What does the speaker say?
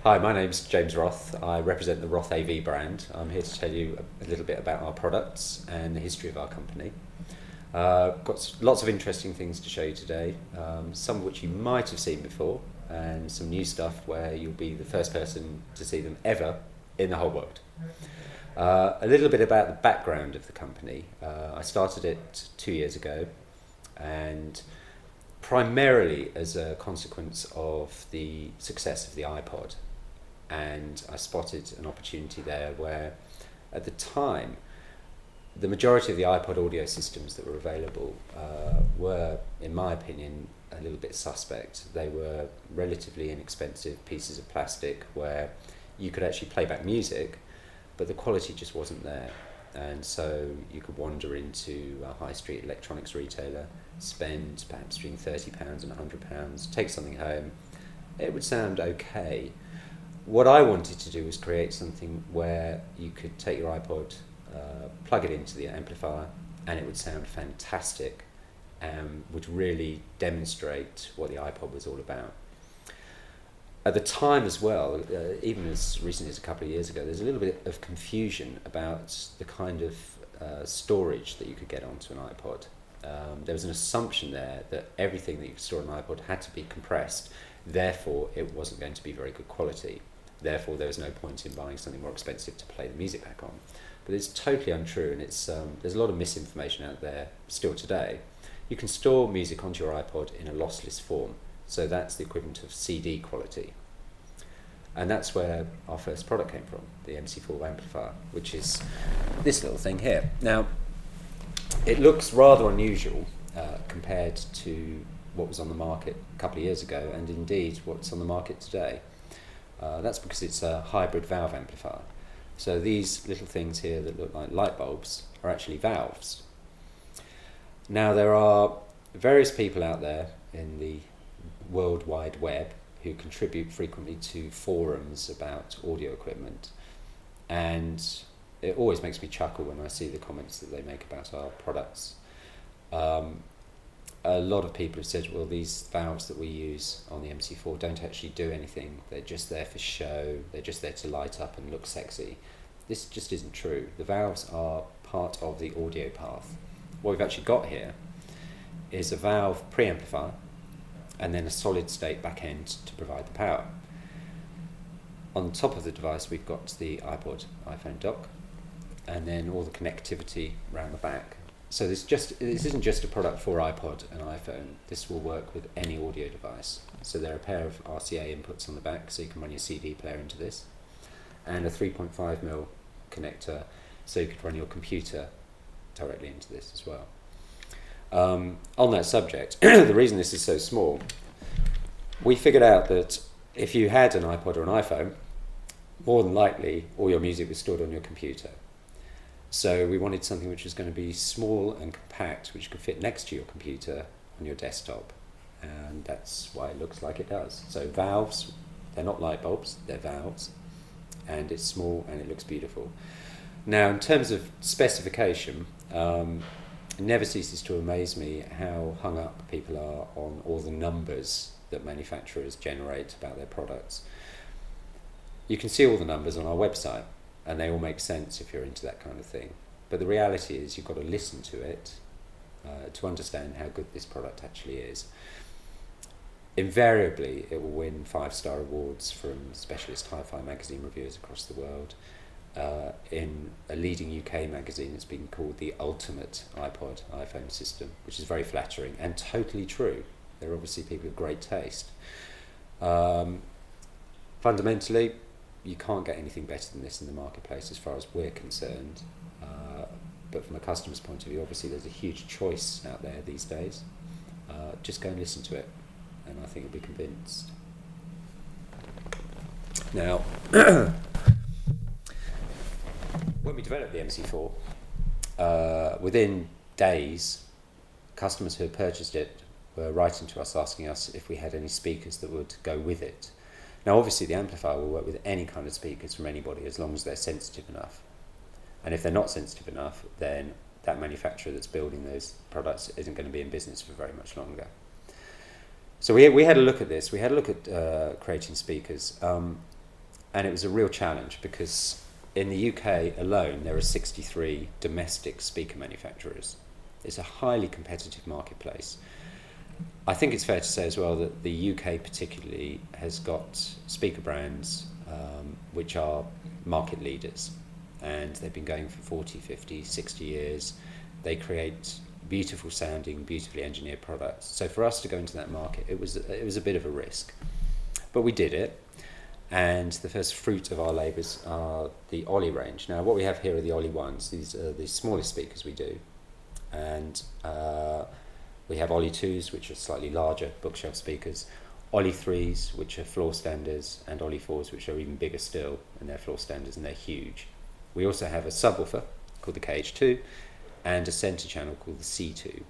Hi, my name's James Roth. I represent the Roth AV brand. I'm here to tell you a little bit about our products and the history of our company. Got lots of interesting things to show you today, some of which you might have seen before, and some new stuff where you'll be the first person to see them ever in the whole world. A little bit about the background of the company. I started it 2 years ago, and primarily as a consequence of the success of the iPod. And I spotted an opportunity there where, at the time, the majority of the iPod audio systems that were available were, in my opinion, a little bit suspect. They were relatively inexpensive pieces of plastic where you could actually play back music, but the quality just wasn't there. And so you could wander into a high street electronics retailer, spend perhaps between £30 and £100, take something home. It would sound okay. What I wanted to do was create something where you could take your iPod, plug it into the amplifier, and it would sound fantastic and would really demonstrate what the iPod was all about. At the time as well, even as recently as a couple of years ago, there's a little bit of confusion about the kind of storage that you could get onto an iPod. There was an assumption there that everything that you could store on an iPod had to be compressed, therefore it wasn't going to be very good quality. Therefore there was no point in buying something more expensive to play the music back on. But it's totally untrue, and there's a lot of misinformation out there still today. You can store music onto your iPod in a lossless form, so that's the equivalent of CD quality. And that's where our first product came from, the MC4 amplifier, which is this little thing here. Now, it looks rather unusual compared to what was on the market a couple of years ago, and indeed what's on the market today. That's because it's a hybrid valve amplifier. So these little things here that look like light bulbs are actually valves. Now, there are various people out there in the World Wide Web who contribute frequently to forums about audio equipment, and it always makes me chuckle when I see the comments that they make about our products. A lot of people have said, well, these valves that we use on the MC4 don't actually do anything. They're just there for show. They're just there to light up and look sexy. This just isn't true. The valves are part of the audio path. What we've actually got here is a valve preamplifier and then a solid state back end to provide the power. On top of the device, we've got the iPhone dock, and then all the connectivity around the back. So this isn't just a product for iPod and iPhone. This will work with any audio device. So there are a pair of RCA inputs on the back, so you can run your CD player into this, and a 3.5mm connector, so you could run your computer directly into this as well. On that subject, the reason this is so small, we figured out that if you had an iPod or an iPhone, more than likely all your music was stored on your computer. So we wanted something which was going to be small and compact, which could fit next to your computer on your desktop, and that's why it looks like it does. So valves, they're not light bulbs, they're valves, and it's small and it looks beautiful. Now, in terms of specification, it never ceases to amaze me how hung up people are on all the numbers that manufacturers generate about their products. You can see all the numbers on our website, and they all make sense if you're into that kind of thing. But the reality is you've got to listen to it to understand how good this product actually is. Invariably, it will win 5-star awards from specialist hi-fi magazine reviewers across the world. In a leading UK magazine, it's been called the ultimate iPod iPhone system, which is very flattering and totally true. There are obviously people of great taste. Fundamentally, you can't get anything better than this in the marketplace as far as we're concerned. But from a customer's point of view, obviously there's a huge choice out there these days. Just go and listen to it, and I think you'll be convinced. Now, when we developed the MC4, within days, customers who had purchased it were writing to us asking us if we had any speakers that would go with it. Now, obviously the amplifier will work with any kind of speakers from anybody as long as they're sensitive enough. And if they're not sensitive enough, then that manufacturer that's building those products isn't going to be in business for very much longer. So we had a look at this. We had a look at creating speakers. And it was a real challenge because in the UK alone, there are 63 domestic speaker manufacturers. It's a highly competitive marketplace. I think it's fair to say as well that the UK particularly has got speaker brands which are market leaders, and they've been going for 40, 50, 60 years. They create beautiful sounding, beautifully engineered products. So for us to go into that market, it was a bit of a risk. But we did it, and the first fruit of our labours are the Ollie range. Now what we have here are the Ollie 1s. These are the smallest speakers we do. And we have Ollie 2s, which are slightly larger bookshelf speakers, Ollie 3s, which are floor standers, and Ollie 4s, which are even bigger still, and they're floor standers and they're huge. We also have a subwoofer called the KH2 and a centre channel called the C2.